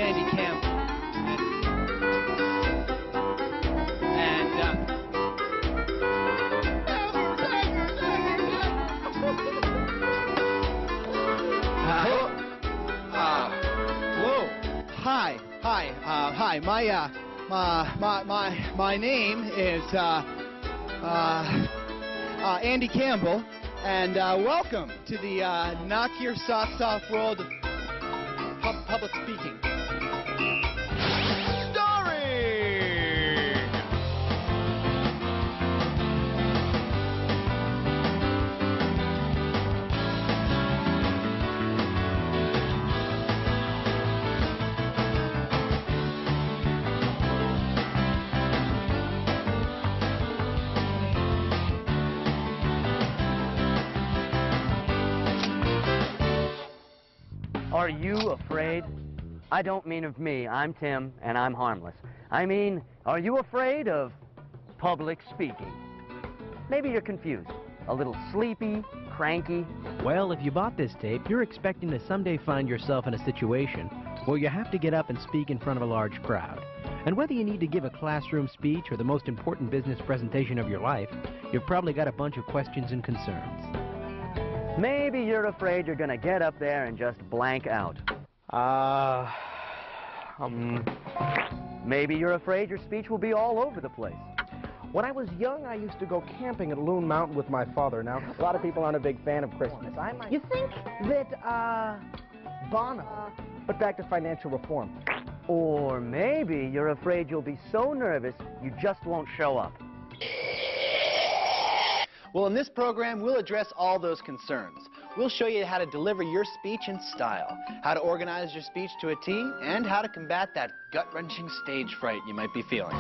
Andy Campbell. Hi. My name is Andy Campbell, and welcome to the knock your socks off world of public speaking. Are you afraid? I don't mean of me. I'm Tim, and I'm harmless. I mean, are you afraid of public speaking? Maybe you're confused, a little sleepy, cranky. Well, if you bought this tape, you're expecting to someday find yourself in a situation where you have to get up and speak in front of a large crowd. And whether you need to give a classroom speech or the most important business presentation of your life, you've probably got a bunch of questions and concerns. Maybe you're afraid you're gonna get up there and just blank out. Maybe you're afraid your speech will be all over the place. When I was young, I used to go camping at Loon Mountain with my father. Now, a lot of people aren't a big fan of Christmas. You think that, Bono... But back to financial reform. Or maybe you're afraid you'll be so nervous you just won't show up. Well, in this program, we'll address all those concerns. We'll show you how to deliver your speech in style, how to organize your speech to a T, and how to combat that gut-wrenching stage fright you might be feeling.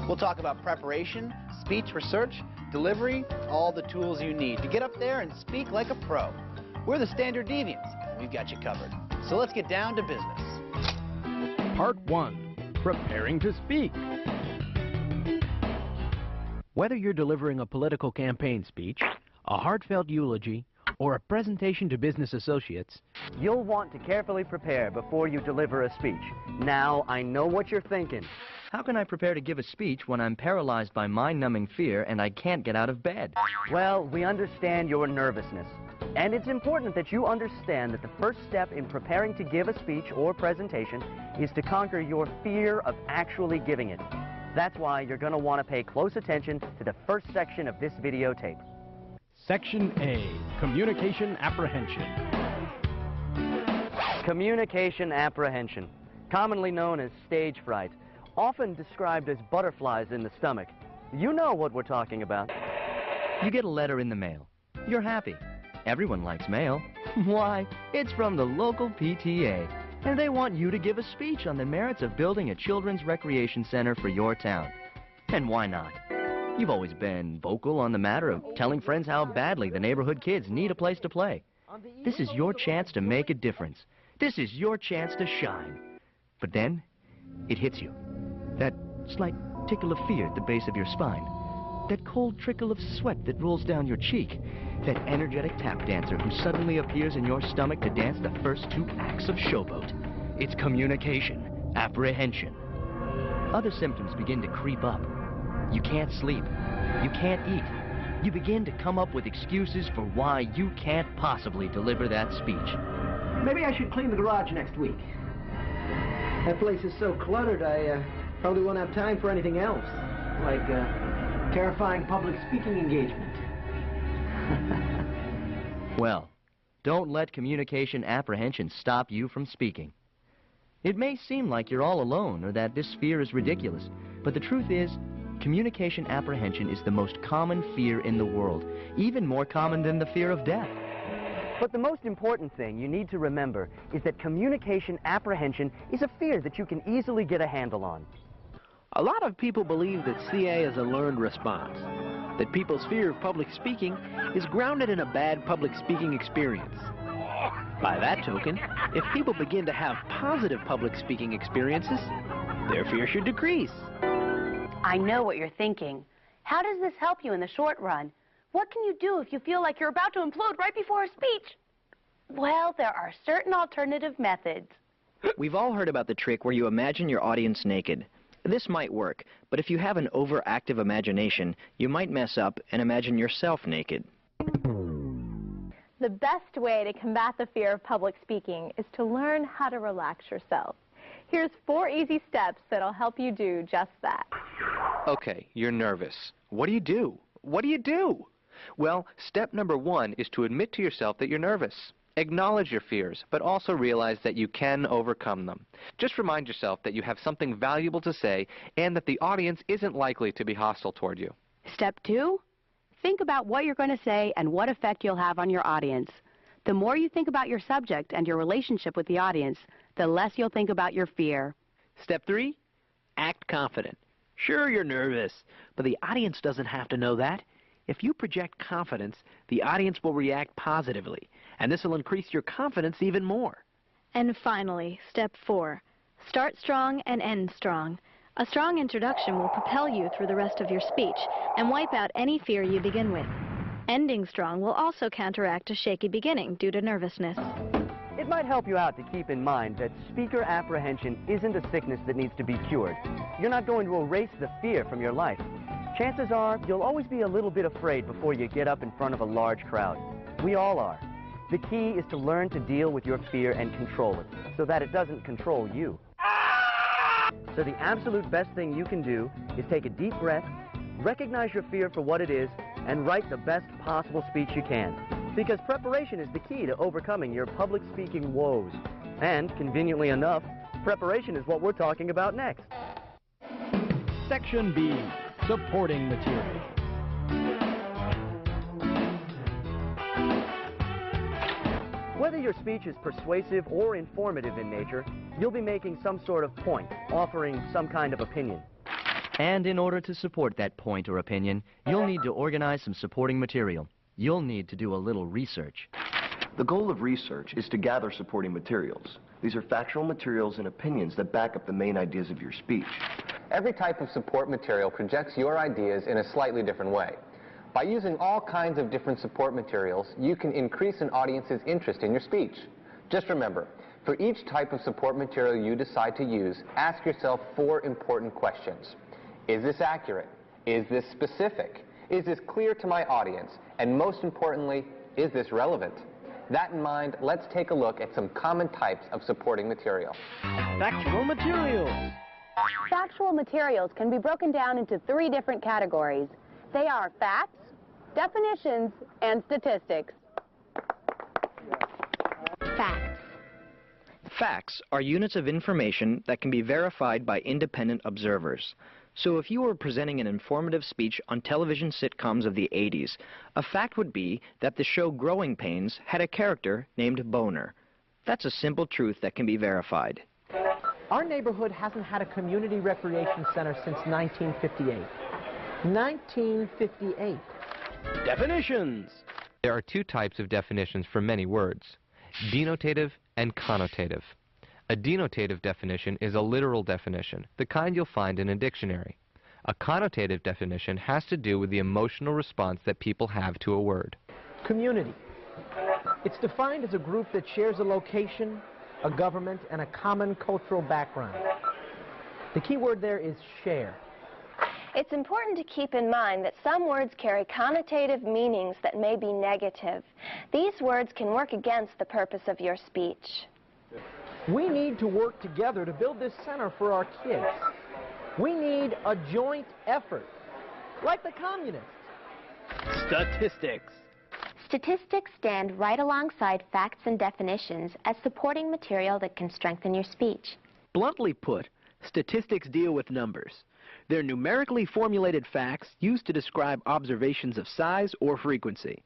We'll talk about preparation, speech research, delivery, all the tools you need to get up there and speak like a pro. We're the Standard Deviants, and we've got you covered. So let's get down to business. Part 1. Preparing to speak. Whether you're delivering a political campaign speech, a heartfelt eulogy, or a presentation to business associates, you'll want to carefully prepare before you deliver a speech. Now, I know what you're thinking. How can I prepare to give a speech when I'm paralyzed by mind-numbing fear and I can't get out of bed? Well, we understand your nervousness. And it's important that you understand that the first step in preparing to give a speech or presentation is to conquer your fear of actually giving it. That's why you're going to want to pay close attention to the first section of this videotape. Section A, Communication Apprehension. Communication apprehension, commonly known as stage fright, often described as butterflies in the stomach. You know what we're talking about. You get a letter in the mail. You're happy. Everyone likes mail. Why? It's from the local PTA. And they want you to give a speech on the merits of building a children's recreation center for your town. And why not? You've always been vocal on the matter of telling friends how badly the neighborhood kids need a place to play. This is your chance to make a difference. This is your chance to shine. But then, it hits you. That slight tickle of fear at the base of your spine. That cold trickle of sweat that rolls down your cheek. That energetic tap dancer who suddenly appears in your stomach to dance the first 2 acts of Showboat. It's communication apprehension. Other symptoms begin to creep up. You can't sleep. You can't eat. You begin to come up with excuses for why you can't possibly deliver that speech. Maybe I should clean the garage next week. That place is so cluttered, I probably won't have time for anything else. Like, terrifying public speaking engagement. Well, don't let communication apprehension stop you from speaking. It may seem like you're all alone or that this fear is ridiculous, but the truth is, communication apprehension is the most common fear in the world, even more common than the fear of death. But the most important thing you need to remember is that communication apprehension is a fear that you can easily get a handle on. A lot of people believe that CA is a learned response, that people's fear of public speaking is grounded in a bad public speaking experience. By that token, if people begin to have positive public speaking experiences, their fear should decrease. I know what you're thinking. How does this help you in the short run? What can you do if you feel like you're about to implode right before a speech? Well, there are certain alternative methods. We've all heard about the trick where you imagine your audience naked. This might work, but if you have an overactive imagination, you might mess up and imagine yourself naked. The best way to combat the fear of public speaking is to learn how to relax yourself. Here's 4 easy steps that'll help you do just that. Okay, you're nervous. What do you do? What do you do? Well, step number 1 is to admit to yourself that you're nervous. Acknowledge your fears, but also realize that you can overcome them. Just remind yourself that you have something valuable to say and that the audience isn't likely to be hostile toward you. Step 2, think about what you're going to say and what effect you'll have on your audience. The more you think about your subject and your relationship with the audience, the less you'll think about your fear. Step 3, act confident. Sure, you're nervous, but the audience doesn't have to know that. If you project confidence, the audience will react positively, and this will increase your confidence even more. And finally, step 4, start strong and end strong. A strong introduction will propel you through the rest of your speech and wipe out any fear you begin with. Ending strong will also counteract a shaky beginning due to nervousness. It might help you out to keep in mind that speaker apprehension isn't a sickness that needs to be cured. You're not going to erase the fear from your life. Chances are you'll always be a little bit afraid before you get up in front of a large crowd. We all are. The key is to learn to deal with your fear and control it so that it doesn't control you. So the absolute best thing you can do is take a deep breath, recognize your fear for what it is, and write the best possible speech you can. Because preparation is the key to overcoming your public speaking woes. And, conveniently enough, preparation is what we're talking about next. Section B, supporting material. Whether your speech is persuasive or informative in nature, you'll be making some sort of point, offering some kind of opinion. And in order to support that point or opinion, you'll need to organize some supporting material. You'll need to do a little research. The goal of research is to gather supporting materials. These are factual materials and opinions that back up the main ideas of your speech. Every type of support material projects your ideas in a slightly different way. By using all kinds of different support materials, you can increase an audience's interest in your speech. Just remember, for each type of support material you decide to use, ask yourself 4 important questions. Is this accurate? Is this specific? Is this clear to my audience? And most importantly, is this relevant? That in mind, let's take a look at some common types of supporting material. Factual materials. Factual materials can be broken down into 3 different categories. They are facts, definitions, and statistics. Facts. Facts are units of information that can be verified by independent observers. So if you were presenting an informative speech on television sitcoms of the 80s, a fact would be that the show Growing Pains had a character named Boner. That's a simple truth that can be verified. Our neighborhood hasn't had a community recreation center since 1958. 1958. Definitions. There are 2 types of definitions for many words, denotative and connotative. A denotative definition is a literal definition, the kind you'll find in a dictionary. A connotative definition has to do with the emotional response that people have to a word. Community. It's defined as a group that shares a location, a government, and a common cultural background. The key word there is share. It's important to keep in mind that some words carry connotative meanings that may be negative. These words can work against the purpose of your speech. We need to work together to build this center for our kids. We need a joint effort, like the communists. Statistics. Statistics stand right alongside facts and definitions as supporting material that can strengthen your speech. Bluntly put, statistics deal with numbers. They're numerically formulated facts used to describe observations of size or frequency.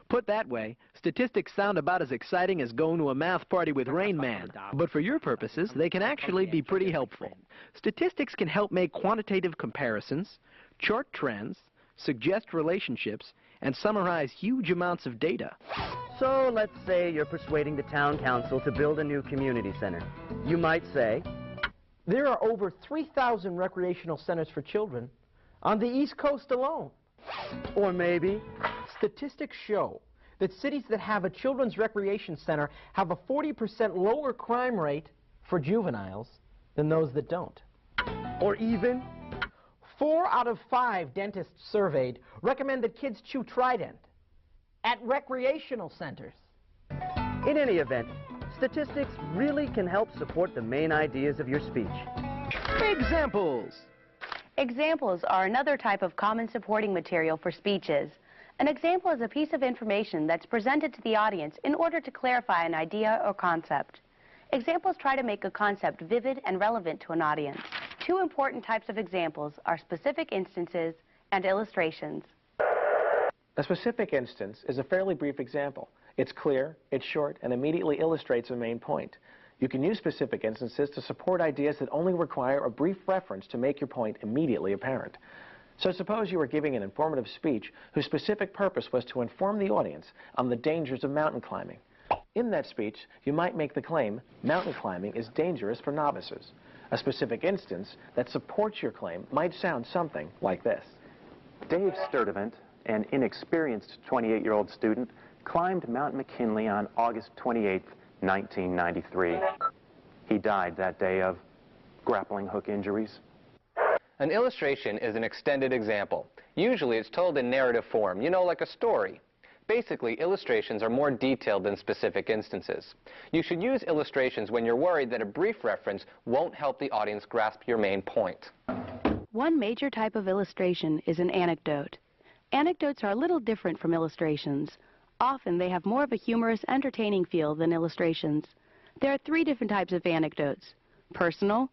Put that way, statistics sound about as exciting as going to a math party with Rain Man. But for your purposes, they can actually be pretty helpful. Statistics can help make quantitative comparisons, chart trends, suggest relationships, and summarize huge amounts of data. So let's say you're persuading the town council to build a new community center. You might say, there are over 3,000 recreational centers for children on the East Coast alone. Or maybe, statistics show that cities that have a children's recreation center have a 40% lower crime rate for juveniles than those that don't. Or even 4 out of 5 dentists surveyed recommend that kids chew Trident at recreational centers. In any event, statistics really can help support the main ideas of your speech. Examples. Examples are another type of common supporting material for speeches. An example is a piece of information that's presented to the audience in order to clarify an idea or concept. Examples try to make a concept vivid and relevant to an audience. 2 important types of examples are specific instances and illustrations. A specific instance is a fairly brief example. It's clear, it's short, and immediately illustrates a main point. You can use specific instances to support ideas that only require a brief reference to make your point immediately apparent. So suppose you were giving an informative speech whose specific purpose was to inform the audience on the dangers of mountain climbing. In that speech, you might make the claim, mountain climbing is dangerous for novices. A specific instance that supports your claim might sound something like this. Dave Sturdivant, an inexperienced 28-year-old student, climbed Mount McKinley on August 28, 1993. He died that day of grappling hook injuries. An illustration is an extended example. Usually it's told in narrative form, you know, like a story. Basically, illustrations are more detailed than specific instances. You should use illustrations when you're worried that a brief reference won't help the audience grasp your main point. One major type of illustration is an anecdote. Anecdotes are a little different from illustrations. Often they have more of a humorous, entertaining feel than illustrations. There are 3 different types of anecdotes: personal,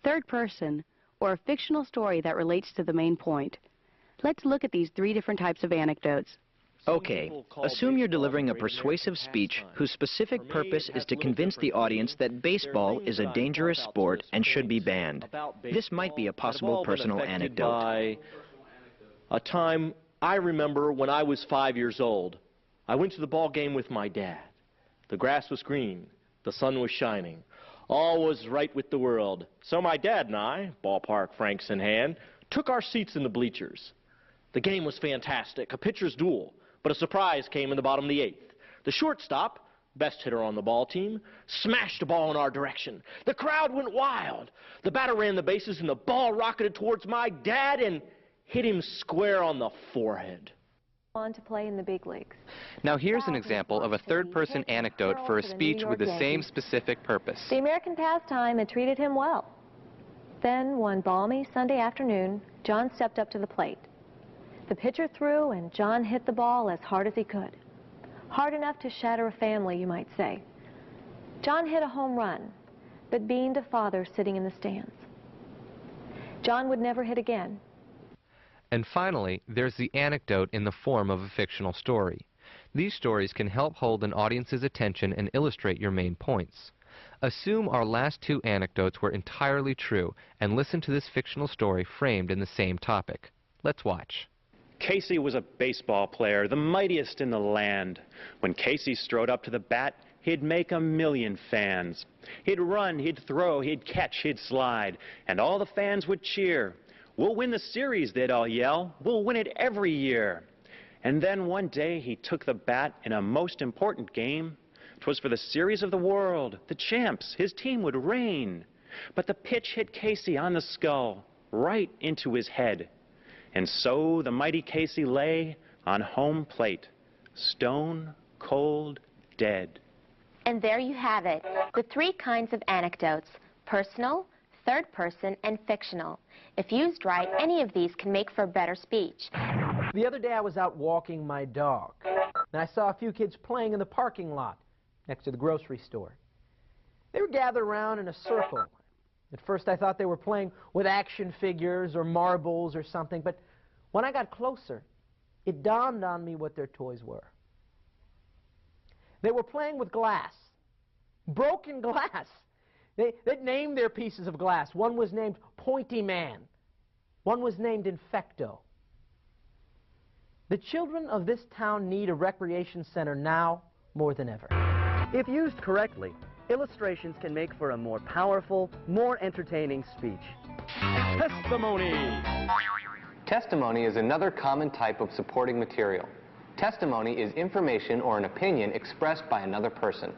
third person, or a fictional story that relates to the main point. Let's look at these 3 different types of anecdotes. Okay, assume you're delivering a persuasive speech whose specific purpose is to convince the audience that baseball is a dangerous sport and should be banned. This might be a possible personal anecdote. By a time I remember when I was 5 years old. I went to the ball game with my dad. The grass was green. The sun was shining. All was right with the world. So my dad and I, ballpark francs in hand, took our seats in the bleachers. The game was fantastic, a pitcher's duel. But a surprise came in the bottom of the 8th. The shortstop, best hitter on the ball team, smashed a ball in our direction. The crowd went wild. The batter ran the bases and the ball rocketed towards my dad and hit him square on the forehead. On to play in the big leagues. Now here's an example of a third-person anecdote for a speech with the same specific purpose. The American pastime had treated him well. Then, one balmy Sunday afternoon, John stepped up to the plate. The pitcher threw, and John hit the ball as hard as he could. Hard enough to shatter a family, you might say. John hit a home run, but beamed a father sitting in the stands. John would never hit again. And finally, there's the anecdote in the form of a fictional story. These stories can help hold an audience's attention and illustrate your main points. Assume our last 2 anecdotes were entirely true, and listen to this fictional story framed in the same topic. Let's watch. Casey was a baseball player, the mightiest in the land. When Casey strode up to the bat, he'd make 1,000,000 fans. He'd run, he'd throw, he'd catch, he'd slide, and all the fans would cheer. We'll win the series, they'd all yell. We'll win it every year. And then one day he took the bat in a most important game. 'Twas for the series of the world, the champs, his team would reign. But the pitch hit Casey on the skull, right into his head. And so the mighty Casey lay on home plate, stone cold dead. And there you have it, the 3 kinds of anecdotes: personal, third person, and fictional. If used right, any of these can make for a better speech. The other day I was out walking my dog, and I saw a few kids playing in the parking lot next to the grocery store. They were gathered around in a circle. At first I thought they were playing with action figures or marbles or something, but when I got closer, it dawned on me what their toys were. They were playing with glass, broken glass. They'd named their pieces of glass. One was named Pointy Man. One was named Infecto. The children of this town need a recreation center now more than ever. If used correctly, illustrations can make for a more powerful, more entertaining speech. Testimony. Testimony is another common type of supporting material. Testimony is information or an opinion expressed by another person.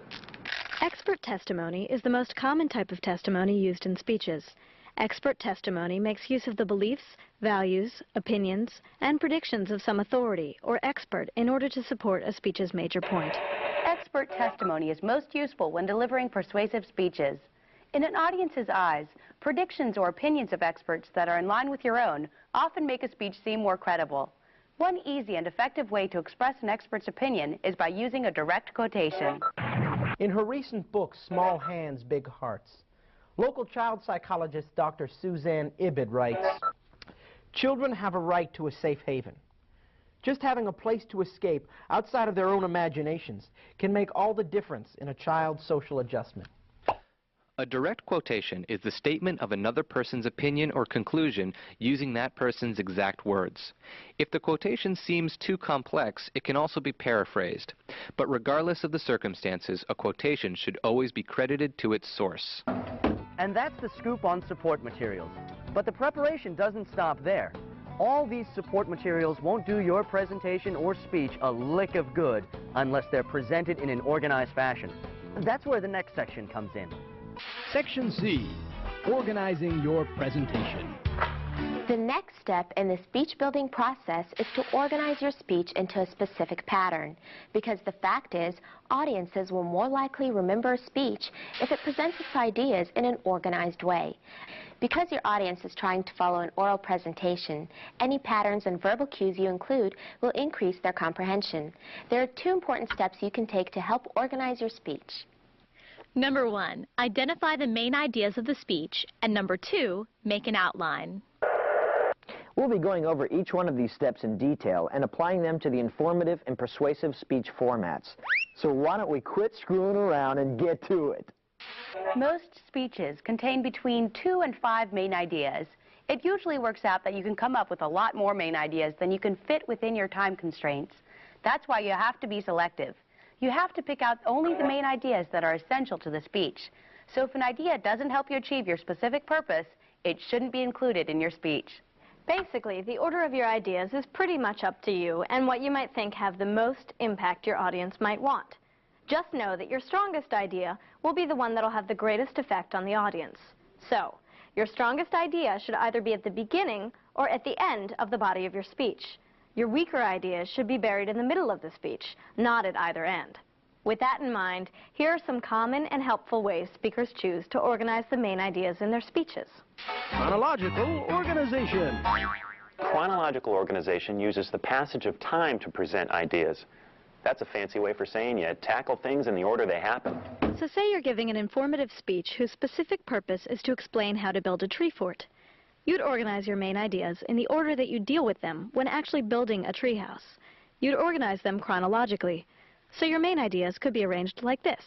Expert testimony is the most common type of testimony used in speeches. Expert testimony makes use of the beliefs, values, opinions, and predictions of some authority or expert in order to support a speech's major point. Expert testimony is most useful when delivering persuasive speeches. In an audience's eyes, predictions or opinions of experts that are in line with your own often make a speech seem more credible. One easy and effective way to express an expert's opinion is by using a direct quotation. In her recent book, Small Hands, Big Hearts, local child psychologist Dr. Suzanne Ibid writes, "Children have a right to a safe haven. Just having a place to escape outside of their own imaginations can make all the difference in a child's social adjustment." A direct quotation is the statement of another person's opinion or conclusion using that person's exact words. If the quotation seems too complex, it can also be paraphrased. But regardless of the circumstances, a quotation should always be credited to its source. And that's the scoop on support materials. But the preparation doesn't stop there. All these support materials won't do your presentation or speech a lick of good unless they're presented in an organized fashion. That's where the next section comes in. Section C, organizing your presentation. The next step in the speech building process is to organize your speech into a specific pattern, because the fact is, audiences will more likely remember a speech if it presents its ideas in an organized way. Because your audience is trying to follow an oral presentation, any patterns and verbal cues you include will increase their comprehension. There are two important steps you can take to help organize your speech. Number 1, identify the main ideas of the speech, and number 2, make an outline. We'll be going over each one of these steps in detail and applying them to the informative and persuasive speech formats. So why don't we quit screwing around and get to it? Most speeches contain between 2 and 5 main ideas. It usually works out that you can come up with a lot more main ideas than you can fit within your time constraints. That's why you have to be selective. You have to pick out only the main ideas that are essential to the speech. So if an idea doesn't help you achieve your specific purpose, it shouldn't be included in your speech. Basically, the order of your ideas is pretty much up to you and what you might think have the most impact your audience might want. Just know that your strongest idea will be the one that will have the greatest effect on the audience. So, your strongest idea should either be at the beginning or at the end of the body of your speech. Your weaker ideas should be buried in the middle of the speech, not at either end. With that in mind, here are some common and helpful ways speakers choose to organize the main ideas in their speeches. Chronological organization. Chronological organization uses the passage of time to present ideas. That's a fancy way for saying you tackle things in the order they happen. So say you're giving an informative speech whose specific purpose is to explain how to build a tree fort. You'd organize your main ideas in the order that you deal with them when actually building a treehouse. You'd organize them chronologically. So your main ideas could be arranged like this.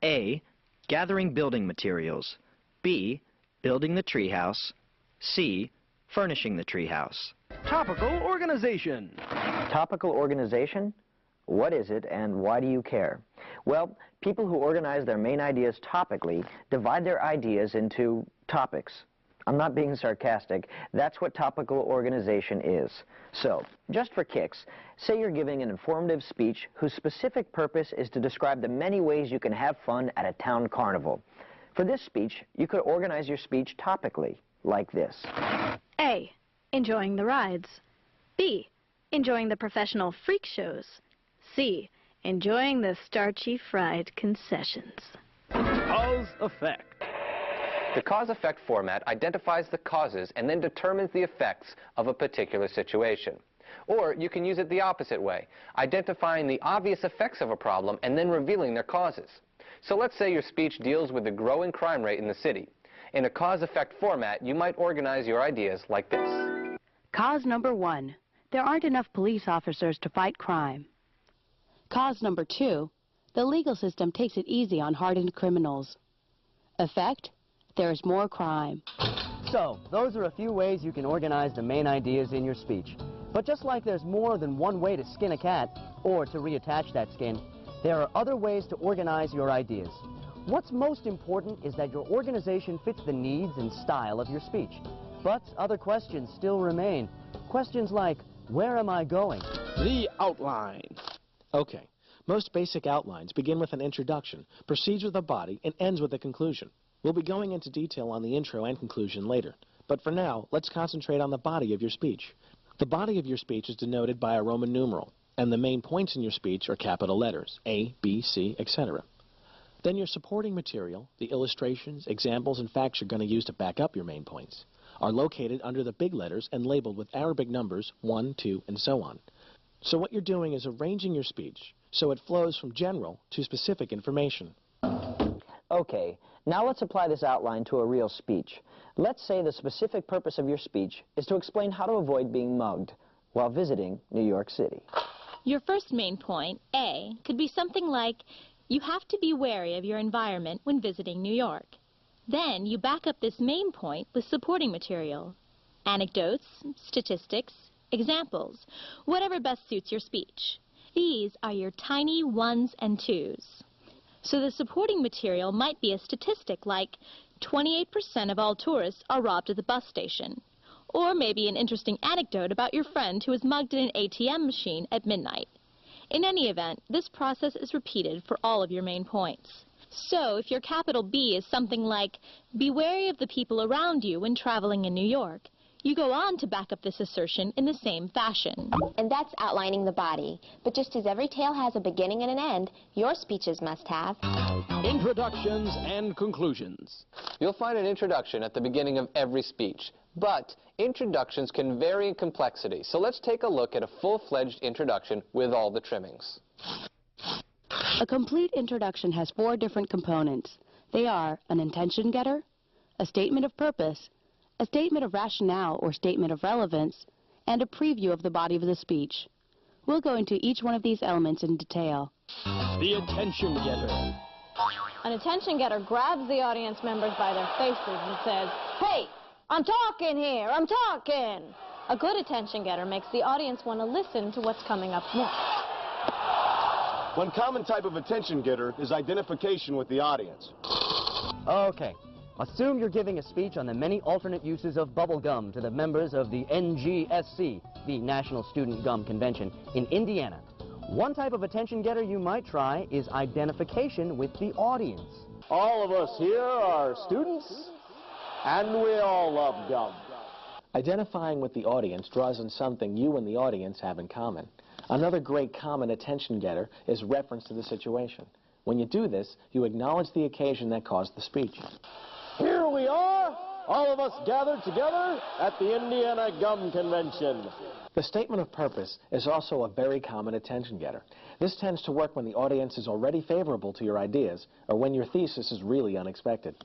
A. Gathering building materials. B. Building the treehouse. C. Furnishing the treehouse. Topical organization. Topical organization? What is it and why do you care? Well, people who organize their main ideas topically divide their ideas into topics. I'm not being sarcastic. That's what topical organization is. So, just for kicks, say you're giving an informative speech whose specific purpose is to describe the many ways you can have fun at a town carnival. For this speech, you could organize your speech topically, like this. A. Enjoying the rides. B. Enjoying the professional freak shows. C. Enjoying the starchy fried concessions. Cause effect. The cause-effect format identifies the causes and then determines the effects of a particular situation. Or you can use it the opposite way, identifying the obvious effects of a problem and then revealing their causes. So let's say your speech deals with the growing crime rate in the city. In a cause-effect format, you might organize your ideas like this. Cause number 1, there aren't enough police officers to fight crime. Cause number 2, the legal system takes it easy on hardened criminals. Effect? There's more crime. So, those are a few ways you can organize the main ideas in your speech. But just like there's more than one way to skin a cat, or to reattach that skin, there are other ways to organize your ideas. What's most important is that your organization fits the needs and style of your speech. But other questions still remain. Questions like, where am I going? The outline. Okay, Most basic outlines begin with an introduction, proceeds with a body, and ends with a conclusion. We'll be going into detail on the intro and conclusion later, but for now, let's concentrate on the body of your speech. The body of your speech is denoted by a Roman numeral, and the main points in your speech are capital letters, A, B, C, etc. Then your supporting material, the illustrations, examples, and facts you're going to use to back up your main points, are located under the big letters and labeled with Arabic numbers 1, 2, and so on. So what you're doing is arranging your speech so it flows from general to specific information. Okay, now let's apply this outline to a real speech. Let's say the specific purpose of your speech is to explain how to avoid being mugged while visiting New York City. Your first main point, A, could be something like, you have to be wary of your environment when visiting New York. Then you back up this main point with supporting material, anecdotes, statistics, examples, whatever best suits your speech. These are your tiny ones and twos. So the supporting material might be a statistic like 28% of all tourists are robbed at the bus station. Or maybe an interesting anecdote about your friend who was mugged in an ATM machine at midnight. In any event, this process is repeated for all of your main points. So if your capital B is something like, be wary of the people around you when traveling in New York, you go on to back up this assertion in the same fashion. And that's outlining the body. But just as every tale has a beginning and an end, your speeches must have introductions and conclusions. You'll find an introduction at the beginning of every speech, but introductions can vary in complexity, so let's take a look at a full-fledged introduction with all the trimmings. A complete introduction has 4 different components. They are an intention getter, a statement of purpose, a statement of rationale or statement of relevance, and a preview of the body of the speech. We'll go into each one of these elements in detail. The attention getter. An attention getter grabs the audience members by their faces and says, "Hey, I'm talking here, I'm talking." A good attention getter makes the audience want to listen to what's coming up next. One common type of attention getter is identification with the audience. Okay. Assume you're giving a speech on the many alternate uses of bubble gum to the members of the NGSC, the National Student Gum Convention, in Indiana. One type of attention getter you might try is identification with the audience. All of us here are students, and we all love gum. Identifying with the audience draws on something you and the audience have in common. Another great common attention getter is reference to the situation. When you do this, you acknowledge the occasion that caused the speech. Here we are, all of us gathered together at the Indiana Gum Convention. The statement of purpose is also a very common attention getter. This tends to work when the audience is already favorable to your ideas or when your thesis is really unexpected.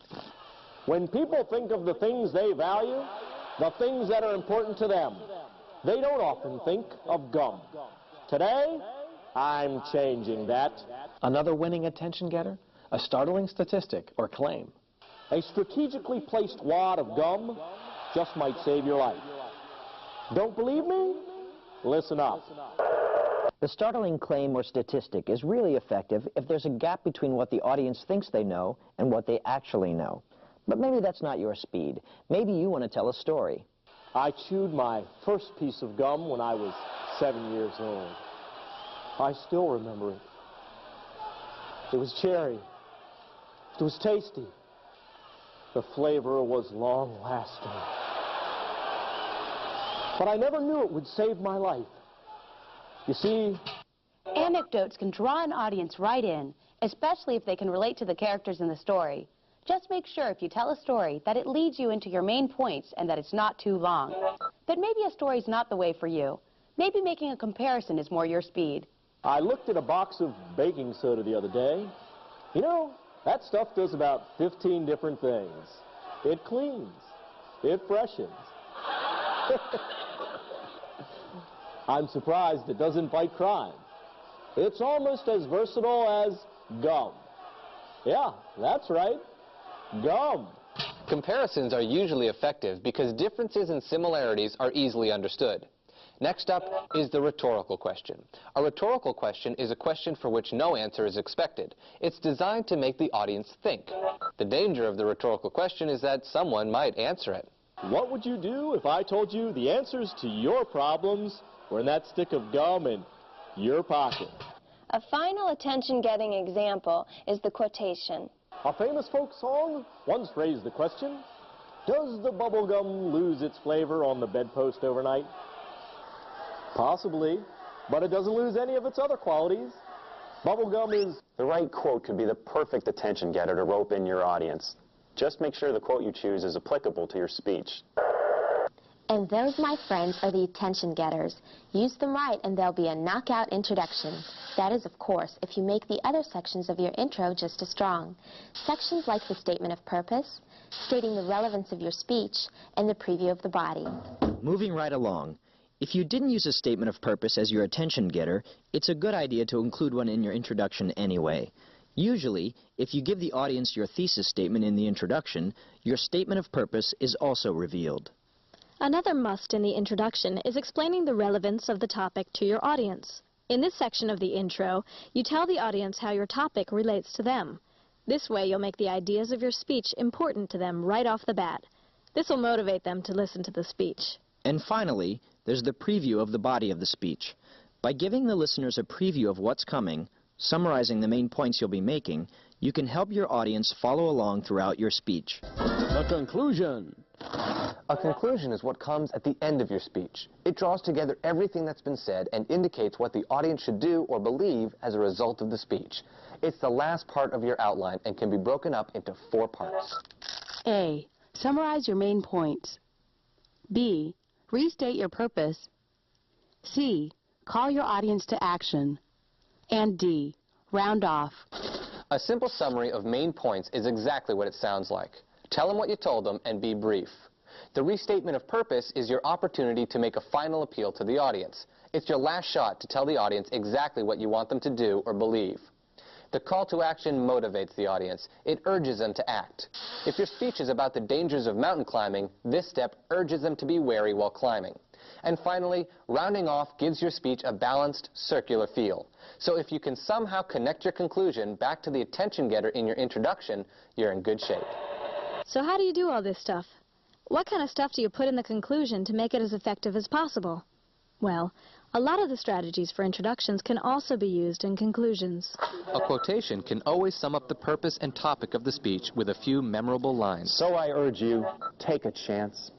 When people think of the things they value, the things that are important to them, they don't often think of gum. Today, I'm changing that. Another winning attention getter? A startling statistic or claim. A strategically placed wad of gum just might save your life. Don't believe me? Listen up. The startling claim or statistic is really effective if there's a gap between what the audience thinks they know and what they actually know. But maybe that's not your speed. Maybe you want to tell a story. I chewed my first piece of gum when I was 7 years old. I still remember it. It was cherry. It was tasty. The flavor was long-lasting. But I never knew it would save my life. You see, Anecdotes can draw an audience right in, especially if they can relate to the characters in the story. Just make sure if you tell a story that it leads you into your main points and that it's not too long. But maybe a story's not the way for you. Maybe making a comparison is more your speed. I looked at a box of baking soda the other day. You know, that stuff does about 15 different things. It cleans. It freshens. I'm surprised it doesn't fight crime. It's almost as versatile as gum. Yeah, that's right. Gum. Comparisons are usually effective because differences and similarities are easily understood. Next up is the rhetorical question. A rhetorical question is a question for which no answer is expected. It's designed to make the audience think. The danger of the rhetorical question is that someone might answer it. What would you do if I told you the answers to your problems were in that stick of gum in your pocket? A final attention-getting example is the quotation. A famous folk song once raised the question, does the bubblegum lose its flavor on the bedpost overnight? Possibly, but it doesn't lose any of its other qualities. Bubblegum is... The right quote could be the perfect attention getter to rope in your audience. Just make sure the quote you choose is applicable to your speech. And those, my friends, are the attention getters. Use them right and they'll be a knockout introduction. That is, of course, if you make the other sections of your intro just as strong. Sections like the statement of purpose, stating the relevance of your speech, and the preview of the body. Moving right along. If you didn't use a statement of purpose as your attention getter, it's a good idea to include one in your introduction anyway. Usually, if you give the audience your thesis statement in the introduction, your statement of purpose is also revealed. Another must in the introduction is explaining the relevance of the topic to your audience. In this section of the intro, you tell the audience how your topic relates to them. This way, you'll make the ideas of your speech important to them right off the bat. This will motivate them to listen to the speech. And finally, there's the preview of the body of the speech. By giving the listeners a preview of what's coming, summarizing the main points you'll be making, you can help your audience follow along throughout your speech. The conclusion. A conclusion is what comes at the end of your speech. It draws together everything that's been said and indicates what the audience should do or believe as a result of the speech. It's the last part of your outline and can be broken up into 4 parts. A. Summarize your main points. B. Restate your purpose. C. Call your audience to action. And D. Round off. A simple summary of main points is exactly what it sounds like. Tell them what you told them and be brief. The restatement of purpose is your opportunity to make a final appeal to the audience. It's your last shot to tell the audience exactly what you want them to do or believe. The call to action motivates the audience. It urges them to act. If your speech is about the dangers of mountain climbing, this step urges them to be wary while climbing. And finally, rounding off gives your speech a balanced, circular feel. So if you can somehow connect your conclusion back to the attention getter in your introduction, you're in good shape. So how do you do all this stuff? What kind of stuff do you put in the conclusion to make it as effective as possible? Well, a lot of the strategies for introductions can also be used in conclusions. A quotation can always sum up the purpose and topic of the speech with a few memorable lines. So I urge you, take a chance.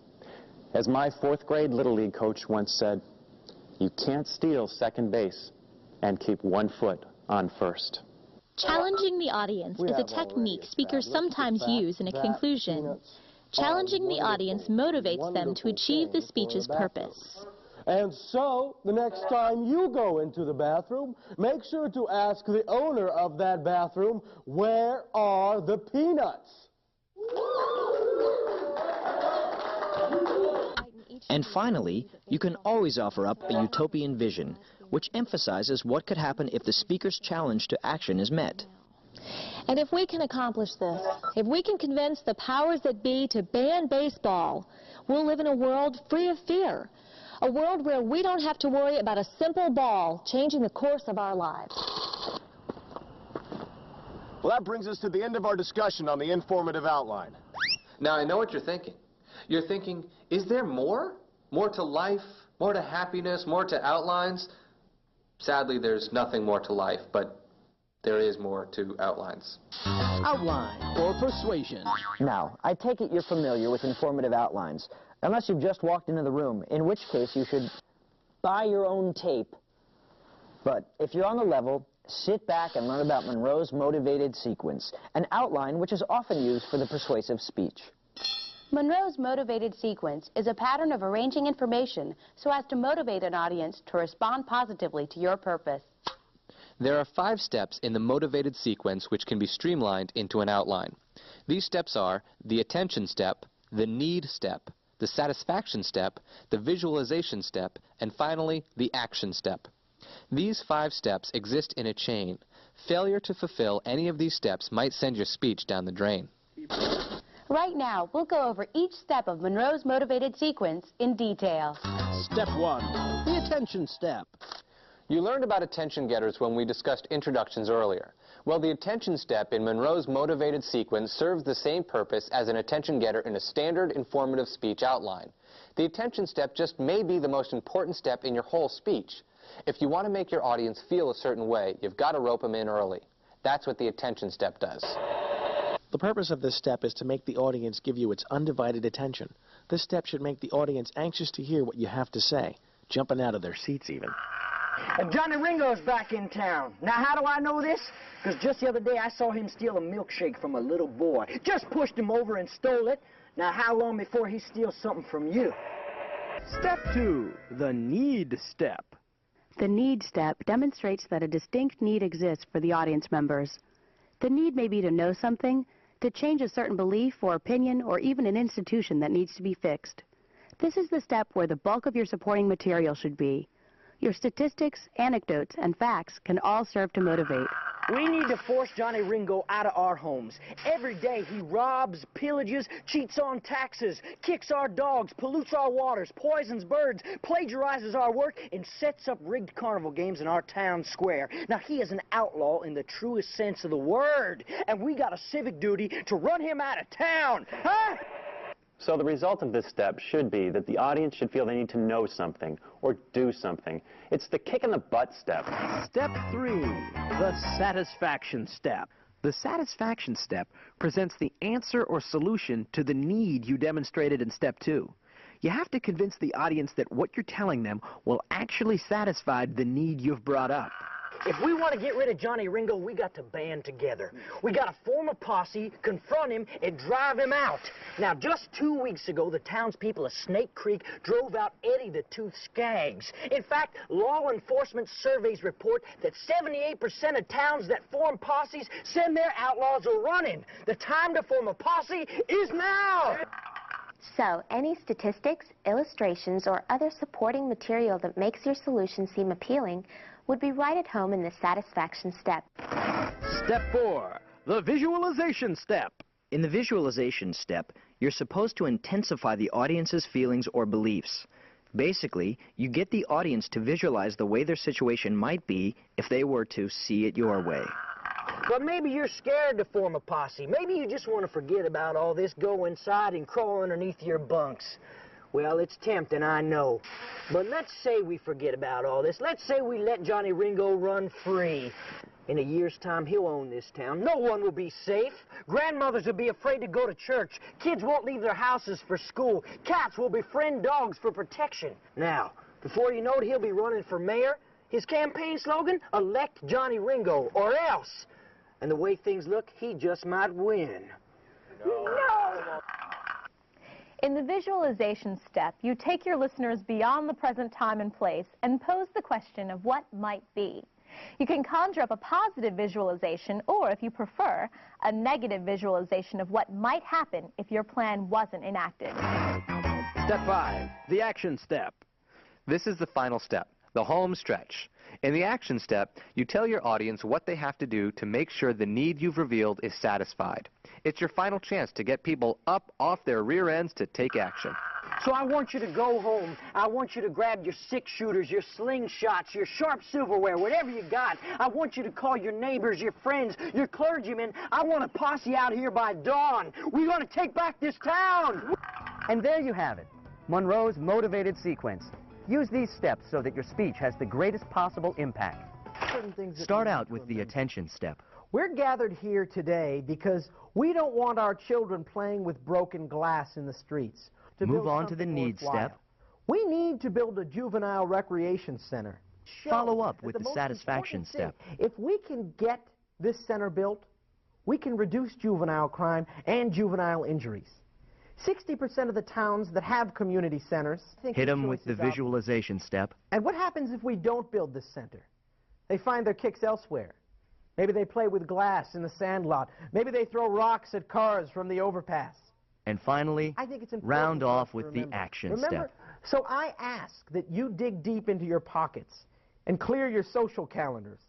As my 4th grade Little League coach once said, you can't steal second base and keep 1 foot on first. Challenging the audience is a technique speakers sometimes use in a conclusion. Challenging the audience motivates them to achieve the speech's purpose. And so, the next time you go into the bathroom, make sure to ask the owner of that bathroom, where are the peanuts? And finally, you can always offer up a utopian vision, which emphasizes what could happen if the speaker's challenge to action is met. And if we can accomplish this, if we can convince the powers that be to ban baseball, we'll live in a world free of fear. A world where we don't have to worry about a simple ball changing the course of our lives. Well, that brings us to the end of our discussion on the informative outline. Now, I know what you're thinking. You're thinking, is there more? More to life? More to happiness? More to outlines? Sadly, there's nothing more to life, but there is more to outlines. Outline or persuasion. Now, I take it you're familiar with informative outlines, unless you've just walked into the room, in which case you should buy your own tape. But if you're on the level, sit back and learn about Monroe's motivated sequence, an outline which is often used for the persuasive speech. Monroe's motivated sequence is a pattern of arranging information so as to motivate an audience to respond positively to your purpose. There are 5 steps in the motivated sequence which can be streamlined into an outline. These steps are the attention step, the need step, the satisfaction step, the visualization step, and finally, the action step. These 5 steps exist in a chain. Failure to fulfill any of these steps might send your speech down the drain. Right now, we'll go over each step of Monroe's motivated sequence in detail. Step 1, the attention step. You learned about attention getters when we discussed introductions earlier. Well, the attention step in Monroe's motivated sequence serves the same purpose as an attention getter in a standard informative speech outline. The attention step just may be the most important step in your whole speech. If you want to make your audience feel a certain way, you've got to rope them in early. That's what the attention step does. The purpose of this step is to make the audience give you its undivided attention. This step should make the audience anxious to hear what you have to say, jumping out of their seats even. Johnny Ringo's back in town. Now, how do I know this? Because just the other day I saw him steal a milkshake from a little boy. Just pushed him over and stole it. Now, how long before he steals something from you? Step 2, the need step. The need step demonstrates that a distinct need exists for the audience members. The need may be to know something, to change a certain belief or opinion, or even an institution that needs to be fixed. This is the step where the bulk of your supporting material should be. Your statistics, anecdotes, and facts can all serve to motivate. We need to force Johnny Ringo out of our homes. Every day he robs, pillages, cheats on taxes, kicks our dogs, pollutes our waters, poisons birds, plagiarizes our work, and sets up rigged carnival games in our town square. Now, he is an outlaw in the truest sense of the word, and we got a civic duty to run him out of town. Huh? So the result of this step should be that the audience should feel they need to know something or do something. It's the kick in the butt step. Step 3, the satisfaction step. The satisfaction step presents the answer or solution to the need you demonstrated in step 2. You have to convince the audience that what you're telling them will actually satisfy the need you've brought up. If we want to get rid of Johnny Ringo, we got to band together. We got to form a posse, confront him, and drive him out. Now, just 2 weeks ago, the townspeople of Snake Creek drove out Eddie the Tooth Skaggs. In fact, law enforcement surveys report that 78% of towns that form posses send their outlaws a-running. The time to form a posse is now! So, any statistics, illustrations, or other supporting material that makes your solution seem appealing would be right at home in the satisfaction step. Step 4, the visualization step. In the visualization step, you're supposed to intensify the audience's feelings or beliefs. Basically, you get the audience to visualize the way their situation might be if they were to see it your way. But maybe you're scared to form a posse. Maybe you just want to forget about all this, go inside and crawl underneath your bunks. Well, it's tempting, I know. But let's say we forget about all this. Let's say we let Johnny Ringo run free. In a year's time, he'll own this town. No one will be safe. Grandmothers will be afraid to go to church. Kids won't leave their houses for school. Cats will befriend dogs for protection. Now, before you know it, he'll be running for mayor. His campaign slogan, elect Johnny Ringo, or else. And the way things look, he just might win. No! In the visualization step, you take your listeners beyond the present time and place and pose the question of what might be. You can conjure up a positive visualization or, if you prefer, a negative visualization of what might happen if your plan wasn't enacted. Step 5, the action step. This is the final step, the home stretch. In the action step, you tell your audience what they have to do to make sure the need you've revealed is satisfied. It's your final chance to get people up off their rear ends to take action. So I want you to go home. I want you to grab your six-shooters, your slingshots, your sharp silverware, whatever you got. I want you to call your neighbors, your friends, your clergymen. I want a posse out here by dawn. We're going to take back this town. And there you have it, Monroe's motivated sequence. Use these steps so that your speech has the greatest possible impact. Start out with the attention step. We're gathered here today because we don't want our children playing with broken glass in the streets. Move on to the need step. We need to build a juvenile recreation center. Follow up with the satisfaction step. If we can get this center built, we can reduce juvenile crime and juvenile injuries. 60% of the towns that have community centers hit them with the visualization step. And what happens if we don't build this center? They find their kicks elsewhere. Maybe they play with glass in the sandlot. Maybe they throw rocks at cars from the overpass. And finally, round off with the action step. So I ask that you dig deep into your pockets and clear your social calendars.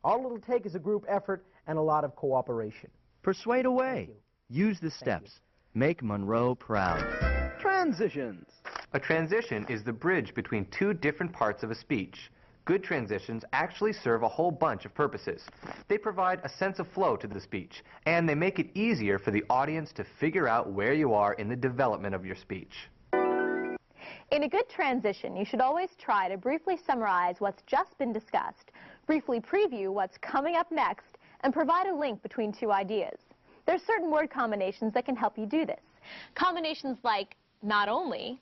All it'll take is a group effort and a lot of cooperation. Persuade away. Use the steps. Make Monroe proud. Transitions. A transition is the bridge between two different parts of a speech. Good transitions actually serve a whole bunch of purposes. They provide a sense of flow to the speech, and they make it easier for the audience to figure out where you are in the development of your speech. In a good transition, you should always try to briefly summarize what's just been discussed, briefly preview what's coming up next, and provide a link between two ideas. There's certain word combinations that can help you do this. Combinations like not only,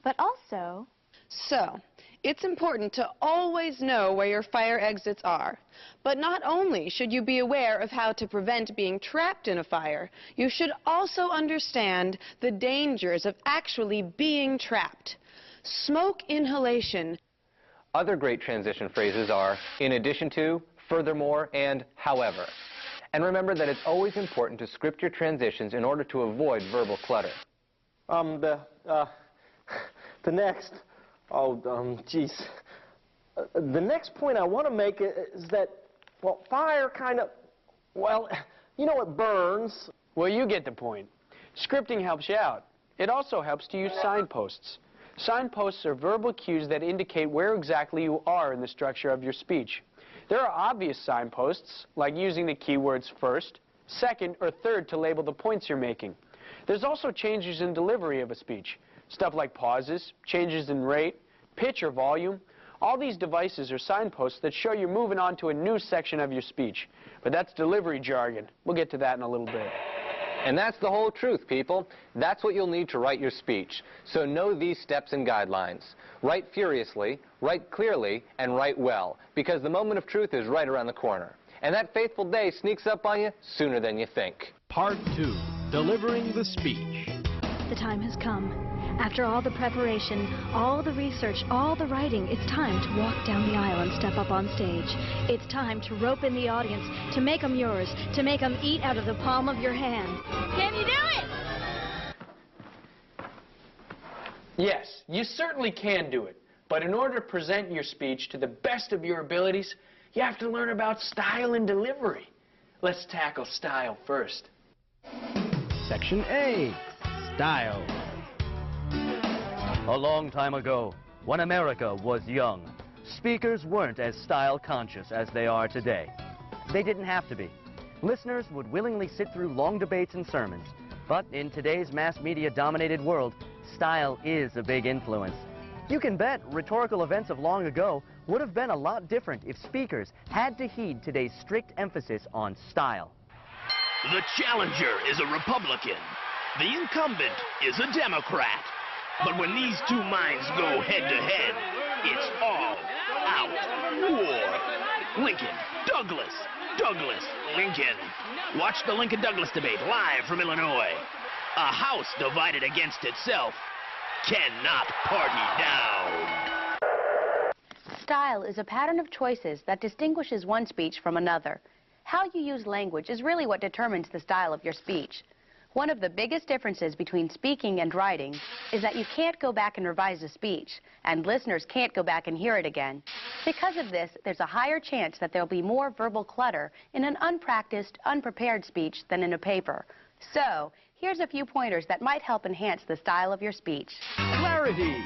but also. So, it's important to always know where your fire exits are. But not only should you be aware of how to prevent being trapped in a fire, you should also understand the dangers of actually being trapped. Smoke inhalation. Other great transition phrases are in addition to, furthermore, and however. And remember that it's always important to script your transitions in order to avoid verbal clutter. The next point I want to make is that, well, fire kind of, well, you know, it burns. Well, you get the point. Scripting helps you out. It also helps to use signposts. Signposts are verbal cues that indicate where exactly you are in the structure of your speech. There are obvious signposts, like using the keywords first, second, or third to label the points you're making. There's also changes in delivery of a speech. Stuff like pauses, changes in rate, pitch or volume. All these devices are signposts that show you're moving on to a new section of your speech. But that's delivery jargon. We'll get to that in a little bit. And that's the whole truth, people. That's what you'll need to write your speech. So know these steps and guidelines. Write furiously, write clearly, and write well, because the moment of truth is right around the corner. And that fateful day sneaks up on you sooner than you think. Part 2, delivering the speech. The time has come. After all the preparation, all the research, all the writing, it's time to walk down the aisle and step up on stage. It's time to rope in the audience, to make them yours, to make them eat out of the palm of your hand. Can you do it? Yes, you certainly can do it. But in order to present your speech to the best of your abilities, you have to learn about style and delivery. Let's tackle style first. Section A, style. A long time ago, when America was young, speakers weren't as style-conscious as they are today. They didn't have to be. Listeners would willingly sit through long debates and sermons. But in today's mass media-dominated world, style is a big influence. You can bet rhetorical events of long ago would have been a lot different if speakers had to heed today's strict emphasis on style. The challenger is a Republican. The incumbent is a Democrat. But when these two minds go head-to-head, it's all out war. Lincoln, Douglas, Douglas, Lincoln. Watch the Lincoln-Douglas debate live from Illinois. A house divided against itself cannot party down. Style is a pattern of choices that distinguishes one speech from another. How you use language is really what determines the style of your speech. One of the biggest differences between speaking and writing is that you can't go back and revise a speech, and listeners can't go back and hear it again. Because of this, there's a higher chance that there'll be more verbal clutter in an unpracticed, unprepared speech than in a paper. So, here's a few pointers that might help enhance the style of your speech. Clarity.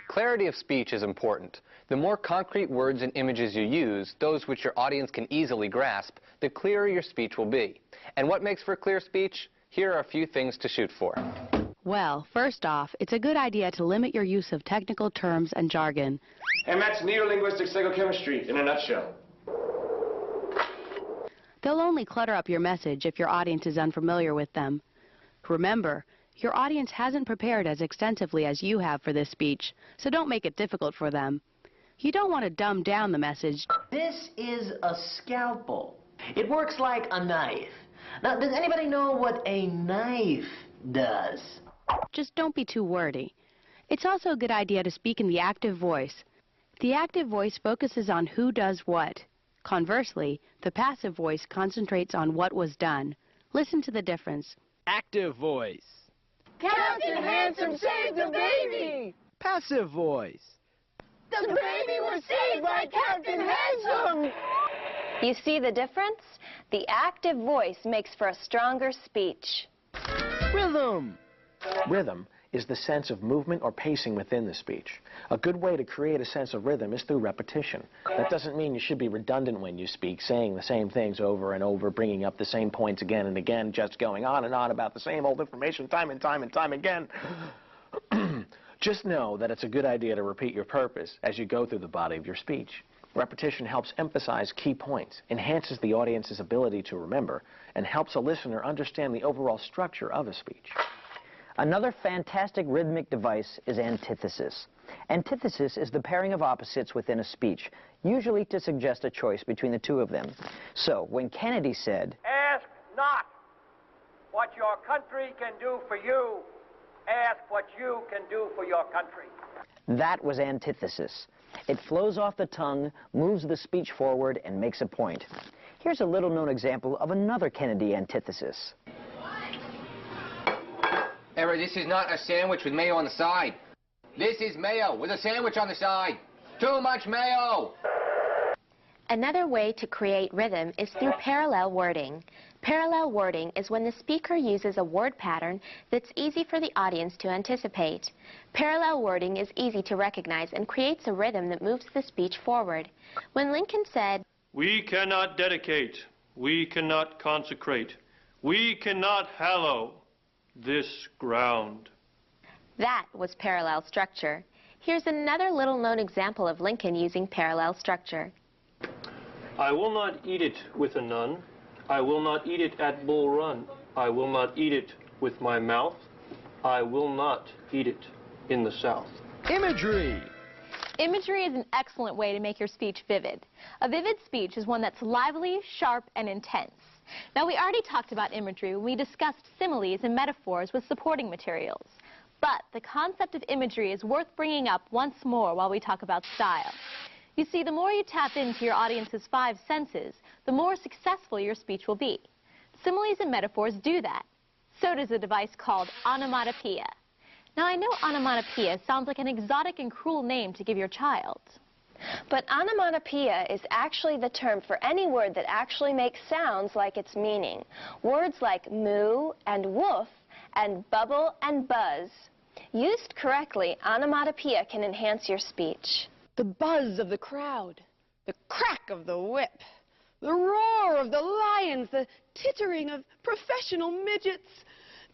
Clarity of speech is important. The more concrete words and images you use, those which your audience can easily grasp, the clearer your speech will be. And what makes for clear speech? Here are a few things to shoot for. Well, first off, it's a good idea to limit your use of technical terms and jargon. And that's neurolinguistic psychochemistry in a nutshell. They'll only clutter up your message if your audience is unfamiliar with them. Remember, your audience hasn't prepared as extensively as you have for this speech, so don't make it difficult for them. You don't want to dumb down the message. This is a scalpel. It works like a knife. Now, does anybody know what a knife does? Just don't be too wordy. It's also a good idea to speak in the active voice. The active voice focuses on who does what. Conversely, the passive voice concentrates on what was done. Listen to the difference. Active voice. Captain Handsome saved the baby! Passive voice. The baby was saved by Captain Handsome! You see the difference? The active voice makes for a stronger speech. Rhythm. Rhythm is the sense of movement or pacing within the speech. A good way to create a sense of rhythm is through repetition. That doesn't mean you should be redundant when you speak, saying the same things over and over, bringing up the same points again and again, just going on and on about the same old information time and time and time again. Just know that it's a good idea to repeat your purpose as you go through the body of your speech. Repetition helps emphasize key points, enhances the audience's ability to remember, and helps a listener understand the overall structure of a speech. Another fantastic rhythmic device is antithesis. Antithesis is the pairing of opposites within a speech, usually to suggest a choice between the two of them. So, when Kennedy said, "Ask not what your country can do for you, ask what you can do for your country," that was antithesis. It flows off the tongue, moves the speech forward, and makes a point. Here's a little-known example of another Kennedy antithesis. Error, this is not a sandwich with mayo on the side. This is mayo with a sandwich on the side. Too much mayo! Another way to create rhythm is through parallel wording. Parallel wording is when the speaker uses a word pattern that's easy for the audience to anticipate. Parallel wording is easy to recognize and creates a rhythm that moves the speech forward. When Lincoln said, "We cannot dedicate, we cannot consecrate, we cannot hallow this ground," that was parallel structure. Here's another little-known example of Lincoln using parallel structure. "I will not eat it with a nun. I will not eat it at Bull Run. I will not eat it with my mouth. I will not eat it in the South." Imagery. Imagery is an excellent way to make your speech vivid. A vivid speech is one that's lively, sharp, and intense. Now, we already talked about imagery when we discussed similes and metaphors with supporting materials. But the concept of imagery is worth bringing up once more while we talk about style. You see, the more you tap into your audience's 5 senses, the more successful your speech will be. Similes and metaphors do that. So does a device called onomatopoeia. Now, I know onomatopoeia sounds like an exotic and cruel name to give your child. But onomatopoeia is actually the term for any word that actually makes sounds like its meaning. Words like moo and woof and bubble and buzz. Used correctly, onomatopoeia can enhance your speech. The buzz of the crowd, the crack of the whip, the roar of the lions, the tittering of professional midgets.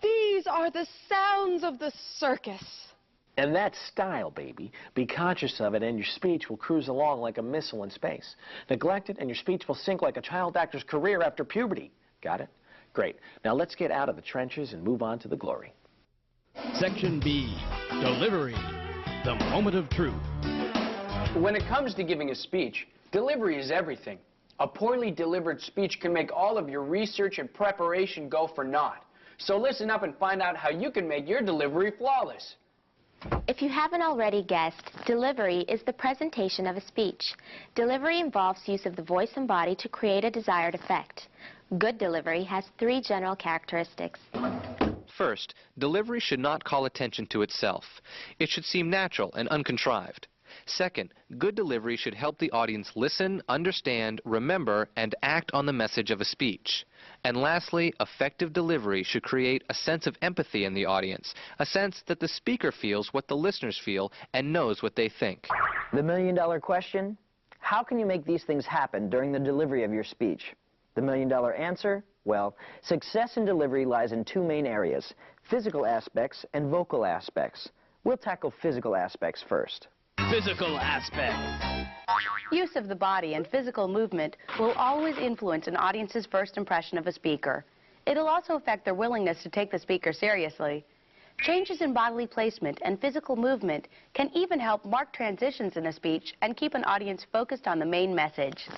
These are the sounds of the circus. And that's style, baby. Be conscious of it, and your speech will cruise along like a missile in space. Neglect it, and your speech will sink like a child actor's career after puberty. Got it? Great. Now let's get out of the trenches and move on to the glory. Section B, delivery, the moment of truth. When it comes to giving a speech, delivery is everything. A poorly delivered speech can make all of your research and preparation go for naught. So listen up and find out how you can make your delivery flawless. If you haven't already guessed, delivery is the presentation of a speech. Delivery involves use of the voice and body to create a desired effect. Good delivery has 3 general characteristics. First, delivery should not call attention to itself. It should seem natural and uncontrived. Second, good delivery should help the audience listen, understand, remember, and act on the message of a speech. And lastly, effective delivery should create a sense of empathy in the audience, a sense that the speaker feels what the listeners feel and knows what they think. The million-dollar question? How can you make these things happen during the delivery of your speech? The million-dollar answer? Well, success in delivery lies in 2 main areas, physical aspects and vocal aspects. We'll tackle physical aspects first. Physical aspects. Use of the body and physical movement will always influence an audience's first impression of a speaker. It'll also affect their willingness to take the speaker seriously. Changes in bodily placement and physical movement can even help mark transitions in a speech and keep an audience focused on the main message.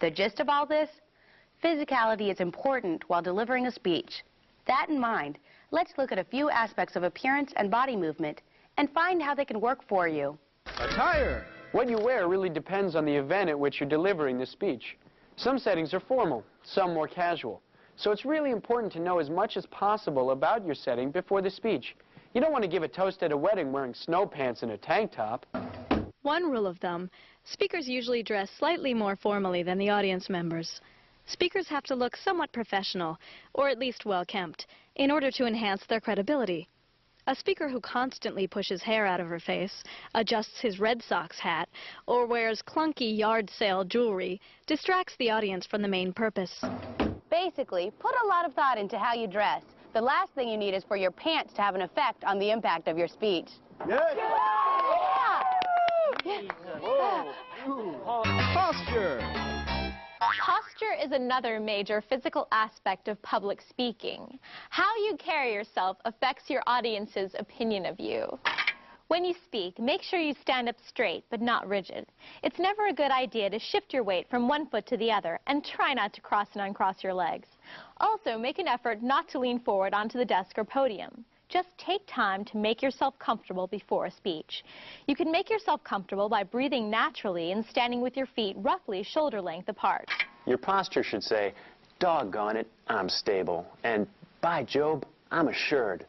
The gist of all this? Physicality is important while delivering a speech. That in mind, let's look at a few aspects of appearance and body movement and find how they can work for you. Attire. What you wear really depends on the event at which you're delivering the speech. Some settings are formal, some more casual. So it's really important to know as much as possible about your setting before the speech. You don't want to give a toast at a wedding wearing snow pants and a tank top. One rule of thumb, speakers usually dress slightly more formally than the audience members. Speakers have to look somewhat professional, or at least well-kempt, in order to enhance their credibility. A speaker who constantly pushes hair out of her face, adjusts his Red Sox hat, or wears clunky yard sale jewelry distracts the audience from the main purpose. Basically, put a lot of thought into how you dress. The last thing you need is for your pants to have an effect on the impact of your speech. Good. Posture. Posture is another major physical aspect of public speaking. How you carry yourself affects your audience's opinion of you. When you speak, make sure you stand up straight but not rigid. It's never a good idea to shift your weight from one foot to the other, and try not to cross and uncross your legs. Also, make an effort not to lean forward onto the desk or podium. Just take time to make yourself comfortable before a speech. You can make yourself comfortable by breathing naturally and standing with your feet roughly shoulder length apart. Your posture should say, doggone it, I'm stable, and by Job, I'm assured.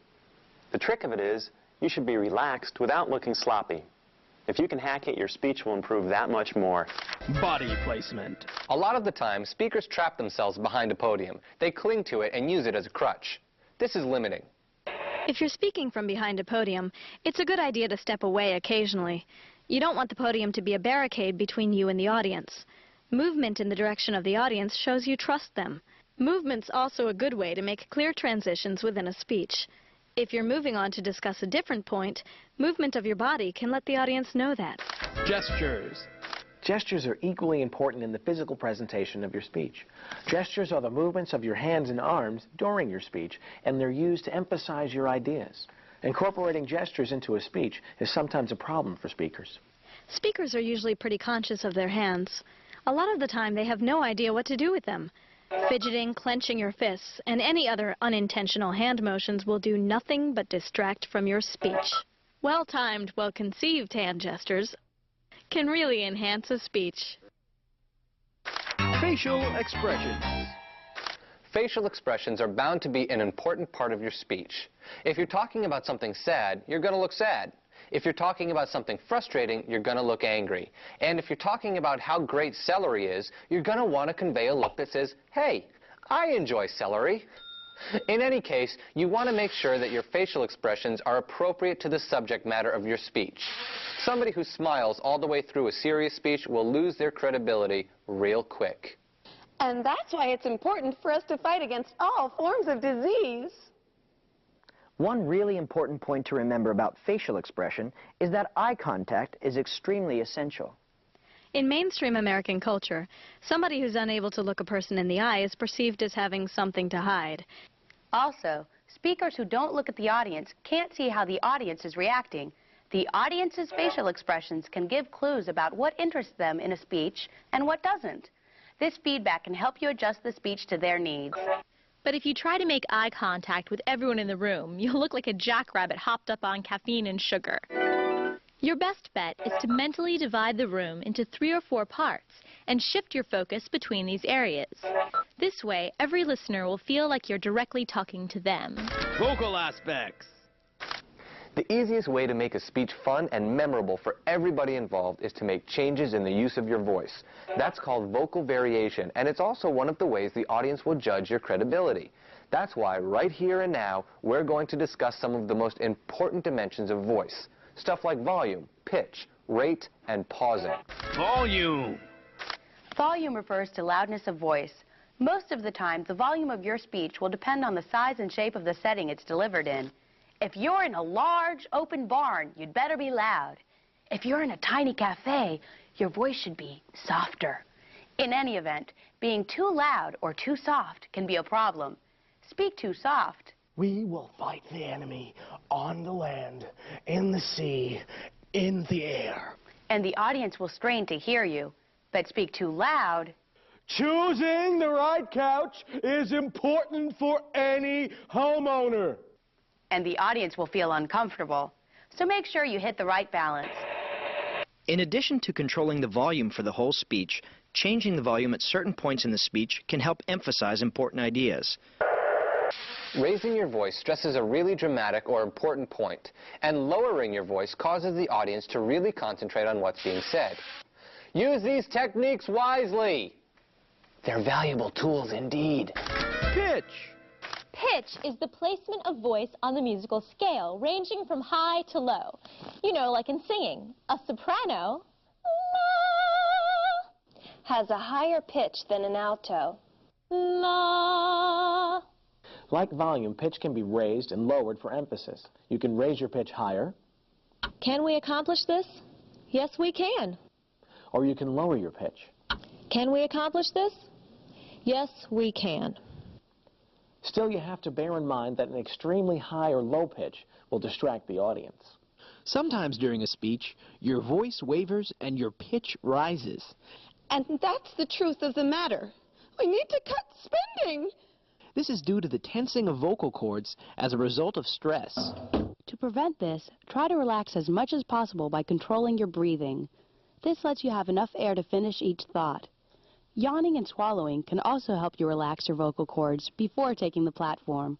The trick of it is, you should be relaxed without looking sloppy. If you can hack it, your speech will improve that much more. Body placement. A lot of the time, speakers trap themselves behind a podium. They cling to it and use it as a crutch. This is limiting. If you're speaking from behind a podium, it's a good idea to step away occasionally. You don't want the podium to be a barricade between you and the audience. Movement in the direction of the audience shows you trust them. Movement's also a good way to make clear transitions within a speech. If you're moving on to discuss a different point, movement of your body can let the audience know that. Gestures. Gestures are equally important in the physical presentation of your speech. Gestures are the movements of your hands and arms during your speech, and they're used to emphasize your ideas. Incorporating gestures into a speech is sometimes a problem for speakers. Speakers are usually pretty conscious of their hands. A lot of the time they have no idea what to do with them. Fidgeting, clenching your fists, and any other unintentional hand motions will do nothing but distract from your speech. Well-timed, well-conceived hand gestures can really enhance a speech. Facial expressions. Facial expressions are bound to be an important part of your speech. If you're talking about something sad, you're going to look sad. If you're talking about something frustrating, you're going to look angry. And if you're talking about how great celery is, you're going to want to convey a look that says, hey, I enjoy celery. In any case, you want to make sure that your facial expressions are appropriate to the subject matter of your speech. Somebody who smiles all the way through a serious speech will lose their credibility real quick. And that's why it's important for us to fight against all forms of disease. One really important point to remember about facial expression is that eye contact is extremely essential. In mainstream American culture, somebody who's unable to look a person in the eye is perceived as having something to hide. Also, speakers who don't look at the audience can't see how the audience is reacting. The audience's facial expressions can give clues about what interests them in a speech and what doesn't. This feedback can help you adjust the speech to their needs. But if you try to make eye contact with everyone in the room, you'll look like a jackrabbit hopped up on caffeine and sugar. Your best bet is to mentally divide the room into 3 or 4 parts and shift your focus between these areas. This way, every listener will feel like you're directly talking to them. Vocal aspects. The easiest way to make a speech fun and memorable for everybody involved is to make changes in the use of your voice. That's called vocal variation, and it's also one of the ways the audience will judge your credibility. That's why right here and now, we're going to discuss some of the most important dimensions of voice. Stuff like volume, pitch, rate, and pausing. Volume. Volume refers to loudness of voice. Most of the time, the volume of your speech will depend on the size and shape of the setting it's delivered in. If you're in a large, open barn, you'd better be loud. If you're in a tiny cafe, your voice should be softer. In any event, being too loud or too soft can be a problem. Speak too soft. We will fight the enemy on the land, in the sea, in the air. And the audience will strain to hear you. But speak too loud. Choosing the right couch is important for any homeowner. And the audience will feel uncomfortable. So make sure you hit the right balance. In addition to controlling the volume for the whole speech, changing the volume at certain points in the speech can help emphasize important ideas. Raising your voice stresses a really dramatic or important point, and lowering your voice causes the audience to really concentrate on what's being said. Use these techniques wisely. They're valuable tools indeed. Pitch. Pitch is the placement of voice on the musical scale, ranging from high to low. You know, like in singing. A soprano has a higher pitch than an alto. La. Like volume, pitch can be raised and lowered for emphasis. You can raise your pitch higher. Can we accomplish this? Yes, we can. Or you can lower your pitch. Can we accomplish this? Yes, we can. Still, you have to bear in mind that an extremely high or low pitch will distract the audience. Sometimes during a speech, your voice wavers and your pitch rises. And that's the truth of the matter. We need to cut spending. This is due to the tensing of vocal cords as a result of stress. To prevent this, try to relax as much as possible by controlling your breathing. This lets you have enough air to finish each thought. Yawning and swallowing can also help you relax your vocal cords before taking the platform.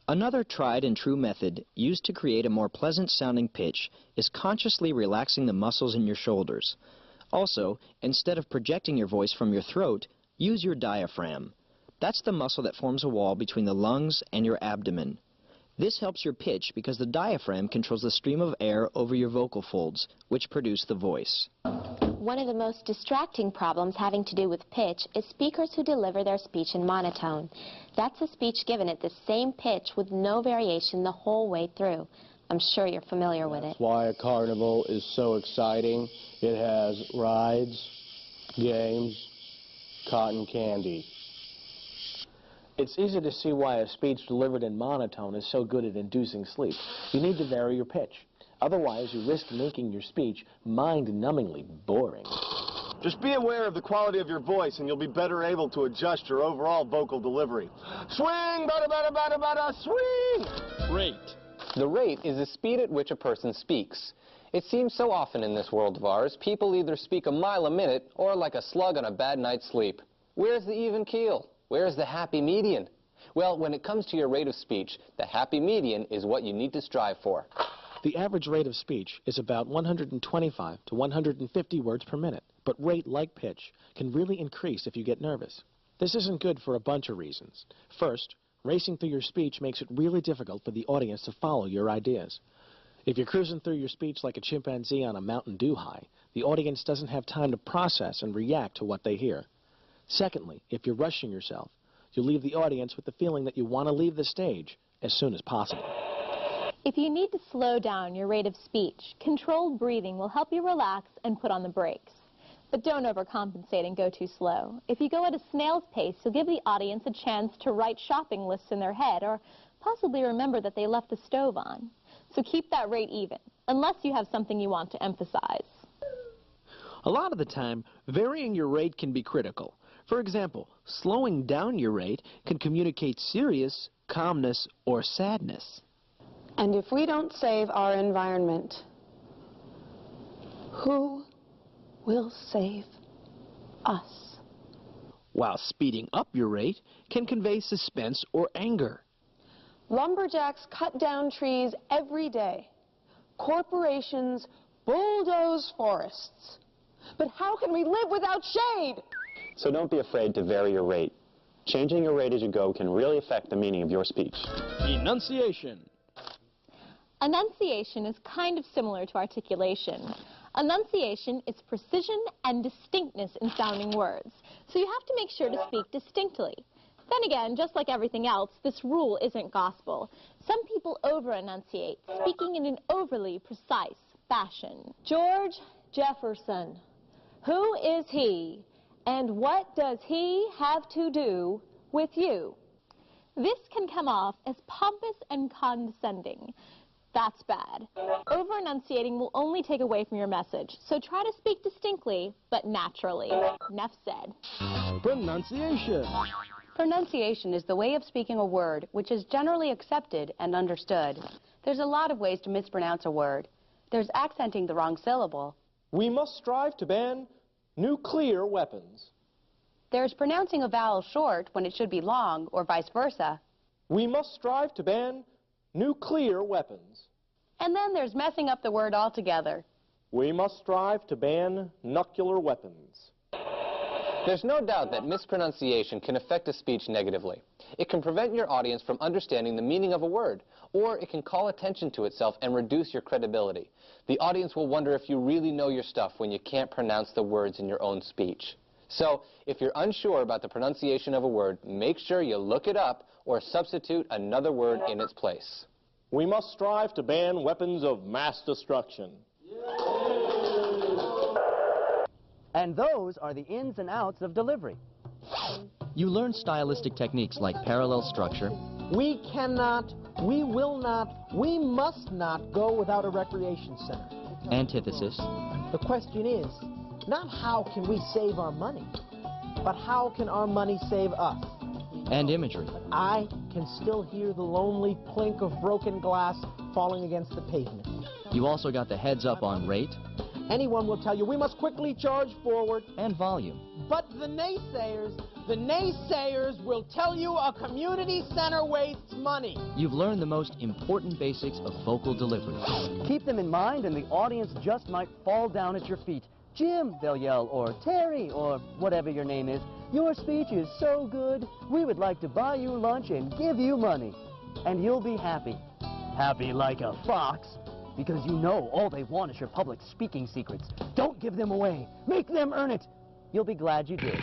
Another tried and true method used to create a more pleasant sounding pitch is consciously relaxing the muscles in your shoulders. Also, instead of projecting your voice from your throat, use your diaphragm. That's the muscle that forms a wall between the lungs and your abdomen. This helps your pitch because the diaphragm controls the stream of air over your vocal folds, which produce the voice. One of the most distracting problems having to do with pitch is speakers who deliver their speech in monotone. That's a speech given at the same pitch with no variation the whole way through. I'm sure you're familiar with it. That's why a carnival is so exciting. It has rides, games, cotton candy. It's easy to see why a speech delivered in monotone is so good at inducing sleep. You need to vary your pitch. Otherwise, you risk making your speech mind-numbingly boring. Just be aware of the quality of your voice, and you'll be better able to adjust your overall vocal delivery. Swing, bada, bada, bada, bada, swing! Rate. The rate is the speed at which a person speaks. It seems so often in this world of ours, people either speak a mile a minute or like a slug on a bad night's sleep. Where's the even keel? Where's the happy median? Well, when it comes to your rate of speech, the happy median is what you need to strive for. The average rate of speech is about 125 to 150 words per minute, but rate, like pitch, can really increase if you get nervous. This isn't good for a bunch of reasons. First, racing through your speech makes it really difficult for the audience to follow your ideas. If you're cruising through your speech like a chimpanzee on a Mountain Dew high, the audience doesn't have time to process and react to what they hear. Secondly, if you're rushing yourself, you'll leave the audience with the feeling that you want to leave the stage as soon as possible. If you need to slow down your rate of speech, controlled breathing will help you relax and put on the brakes. But don't overcompensate and go too slow. If you go at a snail's pace, you'll give the audience a chance to write shopping lists in their head or possibly remember that they left the stove on. So keep that rate even, unless you have something you want to emphasize. A lot of the time, varying your rate can be critical. For example, slowing down your rate can communicate serious, calmness, or sadness. And if we don't save our environment, who will save us? While speeding up your rate can convey suspense or anger. Lumberjacks cut down trees every day. Corporations bulldoze forests. But how can we live without shade? So don't be afraid to vary your rate. Changing your rate as you go can really affect the meaning of your speech. Enunciation. Enunciation is kind of similar to articulation. Enunciation is precision and distinctness in sounding words, so you have to make sure to speak distinctly. Then again, just like everything else, this rule isn't gospel. Some people over-enunciate, speaking in an overly precise fashion. George Jefferson. Who is he, and what does he have to do with you? This can come off as pompous and condescending. That's bad. Over-enunciating will only take away from your message, so try to speak distinctly, but naturally. Enough said. Pronunciation. Pronunciation is the way of speaking a word which is generally accepted and understood. There's a lot of ways to mispronounce a word. There's accenting the wrong syllable. We must strive to ban nuclear weapons. There's pronouncing a vowel short when it should be long, or vice versa. We must strive to ban nuclear weapons. And then there's messing up the word altogether. We must strive to ban nuclear weapons. There's no doubt that mispronunciation can affect a speech negatively. It can prevent your audience from understanding the meaning of a word, or it can call attention to itself and reduce your credibility. The audience will wonder if you really know your stuff when you can't pronounce the words in your own speech. So, if you're unsure about the pronunciation of a word, make sure you look it up or substitute another word in its place. We must strive to ban weapons of mass destruction. And those are the ins and outs of delivery. You learn stylistic techniques like parallel structure. We cannot, we will not, we must not go without a recreation center. Antithesis. The question is, not how can we save our money, but how can our money save us? And imagery. I can still hear the lonely clink of broken glass falling against the pavement. You also got the heads up on rate. Anyone will tell you we must quickly charge forward. And volume. But the naysayers will tell you a community center wastes money. You've learned the most important basics of vocal delivery. Keep them in mind and the audience just might fall down at your feet. Jim, they'll yell, or Terry, or whatever your name is. Your speech is so good, we would like to buy you lunch and give you money. And you'll be happy. Happy like a fox. Because you know all they want is your public speaking secrets. Don't give them away. Make them earn it. You'll be glad you did.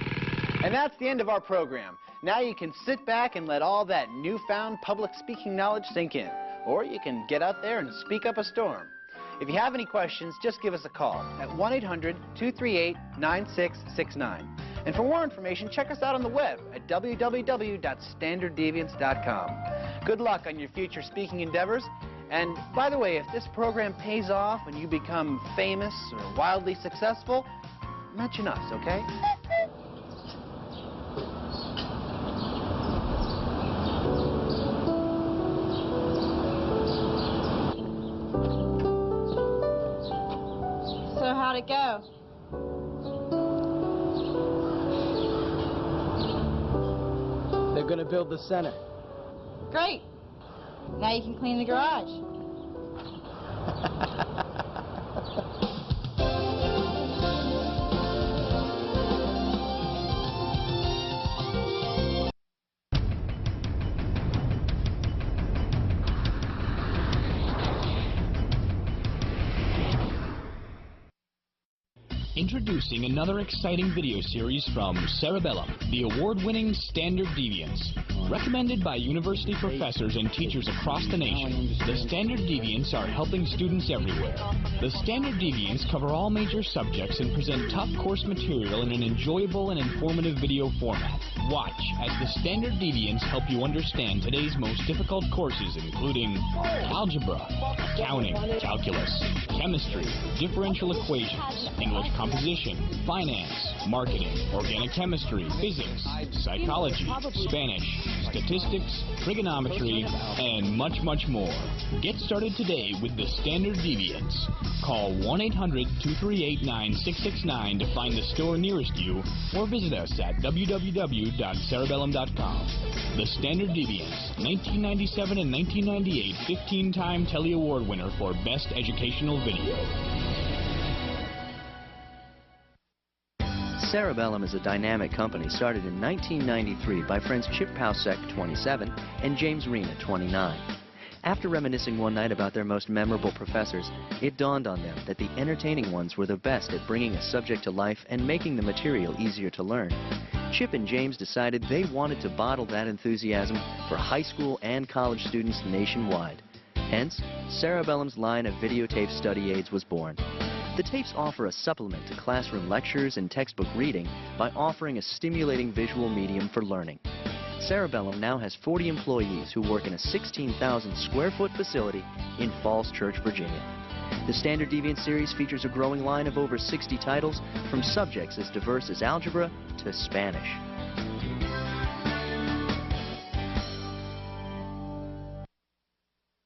And that's the end of our program. Now you can sit back and let all that newfound public speaking knowledge sink in. Or you can get out there and speak up a storm. If you have any questions, just give us a call at 1-800-238-9669. And for more information, check us out on the web at www.standarddeviance.com. Good luck on your future speaking endeavors. And by the way, if this program pays off and you become famous or wildly successful, mention us, okay? So how'd it go? They're gonna build the center. Great. Now you can clean the garage. Introducing another exciting video series from Cerebellum, the award-winning Standard Deviance. Recommended by university professors and teachers across the nation, the Standard Deviants are helping students everywhere. The Standard Deviants cover all major subjects and present tough course material in an enjoyable and informative video format. Watch as the Standard Deviants help you understand today's most difficult courses, including algebra, accounting, calculus, chemistry, differential equations, English composition, finance, marketing, organic chemistry, physics, psychology, Spanish, statistics, trigonometry, and much, much more. Get started today with the Standard Deviants. Call 1-800-238-9669 to find the store nearest you, or visit us at www.cerebellum.com. The Standard Deviants, 1997 and 1998 15-time Telly Award winner for Best Educational Video. Cerebellum is a dynamic company started in 1993 by friends Chip Pausek, 27, and James Rena, 29. After reminiscing one night about their most memorable professors, it dawned on them that the entertaining ones were the best at bringing a subject to life and making the material easier to learn. Chip and James decided they wanted to bottle that enthusiasm for high school and college students nationwide. Hence, Cerebellum's line of videotape study aids was born. The tapes offer a supplement to classroom lectures and textbook reading by offering a stimulating visual medium for learning. Cerebellum now has 40 employees who work in a 16,000 square foot facility in Falls Church, Virginia. The Standard Deviant series features a growing line of over 60 titles from subjects as diverse as algebra to Spanish.